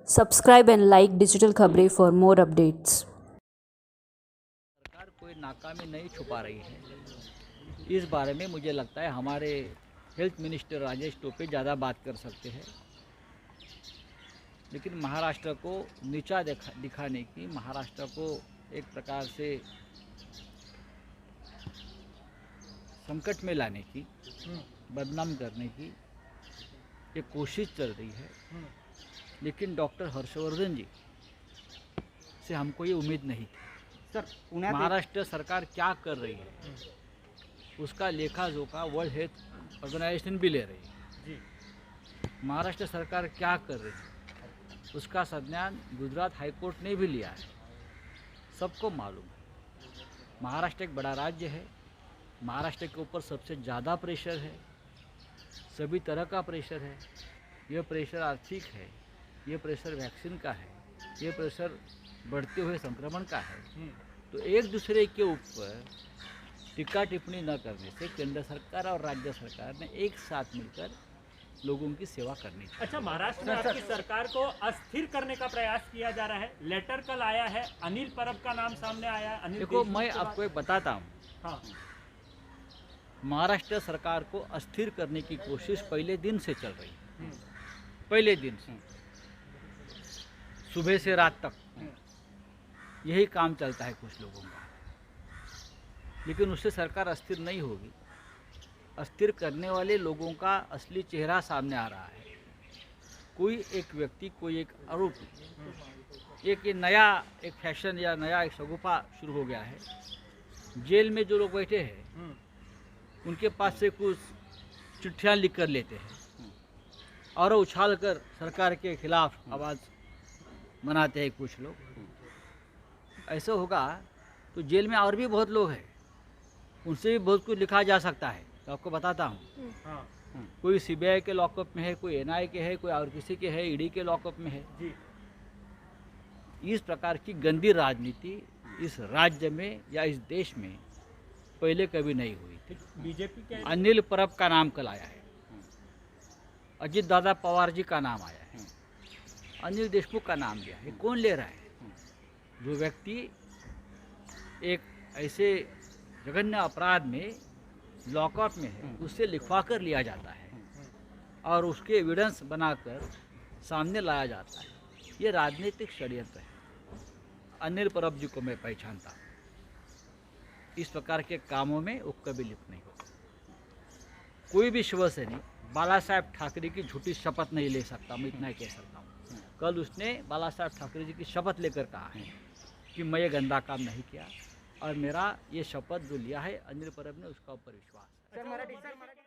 Subscribe and like Digital खबरें for more updates. सरकार कोई नाकामी नहीं छुपा रही है। इस बारे में मुझे लगता है हमारे हेल्थ मिनिस्टर राजेश टोपे ज़्यादा बात कर सकते हैं, लेकिन महाराष्ट्र को नीचा दिखाने की, महाराष्ट्र को एक प्रकार से संकट में लाने की, बदनाम करने की ये कोशिश चल रही है। लेकिन डॉक्टर हर्षवर्धन जी से हमको ये उम्मीद नहीं थी। सर महाराष्ट्र सरकार क्या कर रही है उसका लेखा जोखा वर्ल्ड हेल्थ ऑर्गेनाइजेशन भी ले रही है। महाराष्ट्र सरकार क्या कर रही है उसका संज्ञान गुजरात हाईकोर्ट ने भी लिया है। सबको मालूम है महाराष्ट्र एक बड़ा राज्य है, महाराष्ट्र के ऊपर सबसे ज़्यादा प्रेशर है, सभी तरह का प्रेशर है। यह प्रेशर आर्थिक है, ये प्रेशर वैक्सीन का है, ये प्रेशर बढ़ते हुए संक्रमण का है। तो एक दूसरे के ऊपर टीका टिप्पणी न करने से केंद्र सरकार और राज्य सरकार ने एक साथ मिलकर लोगों की सेवा करनी चाहिए। अच्छा, महाराष्ट्र में आपकी सरकार को अस्थिर करने का प्रयास किया जा रहा है। लेटर कल आया है, अनिल परब का नाम सामने आया है। देखो, मैं आपको एक बताता हूँ। हाँ, महाराष्ट्र सरकार को अस्थिर करने की कोशिश पहले दिन से चल रही है। पहले दिन से सुबह से रात तक यही काम चलता है कुछ लोगों का, लेकिन उससे सरकार अस्थिर नहीं होगी। अस्थिर करने वाले लोगों का असली चेहरा सामने आ रहा है। कोई एक व्यक्ति, कोई एक आरोपी, एक नया एक फैशन या नया एक शगुफा शुरू हो गया है। जेल में जो लोग बैठे हैं उनके पास से कुछ चिट्ठियाँ लिख कर लेते हैं और उछाल कर सरकार के खिलाफ आवाज़ मनाते हैं कुछ लोग। ऐसा होगा तो जेल में और भी बहुत लोग हैं, उनसे भी बहुत कुछ लिखा जा सकता है। तो आपको बताता हूँ, कोई सीबीआई के लॉकअप में है, कोई एनआई के है, कोई और किसी के है, ईडी के लॉकअप में है। इस प्रकार की गंदी राजनीति इस राज्य में या इस देश में पहले कभी नहीं हुई थी। बीजेपी के अनिल परब का नाम कल आया है, अजित दादा पवार जी का नाम आया है, अनिल देशमुख का नाम लिया है। कौन ले रहा है? जो व्यक्ति एक ऐसे जघन्य अपराध में लॉकअप में है, उससे लिखवा कर लिया जाता है और उसके एविडेंस बनाकर सामने लाया जाता है। ये राजनीतिक षड्यंत्र है। अनिल परब जी को मैं पहचानता हूँ। इस प्रकार के कामों में वो कभी लिप्त नहीं होता। कोई भी शिवसैनिक बाला साहेब ठाकरे की झूठी शपथ नहीं ले सकता, मैं इतना ही कह सकता हूँ। कल उसने बाला साहेब ठाकरे जी की शपथ लेकर कहा है कि मैं ये गंदा काम नहीं किया, और मेरा ये शपथ जो लिया है अनिल परब ने, उसका ऊपर विश्वास है।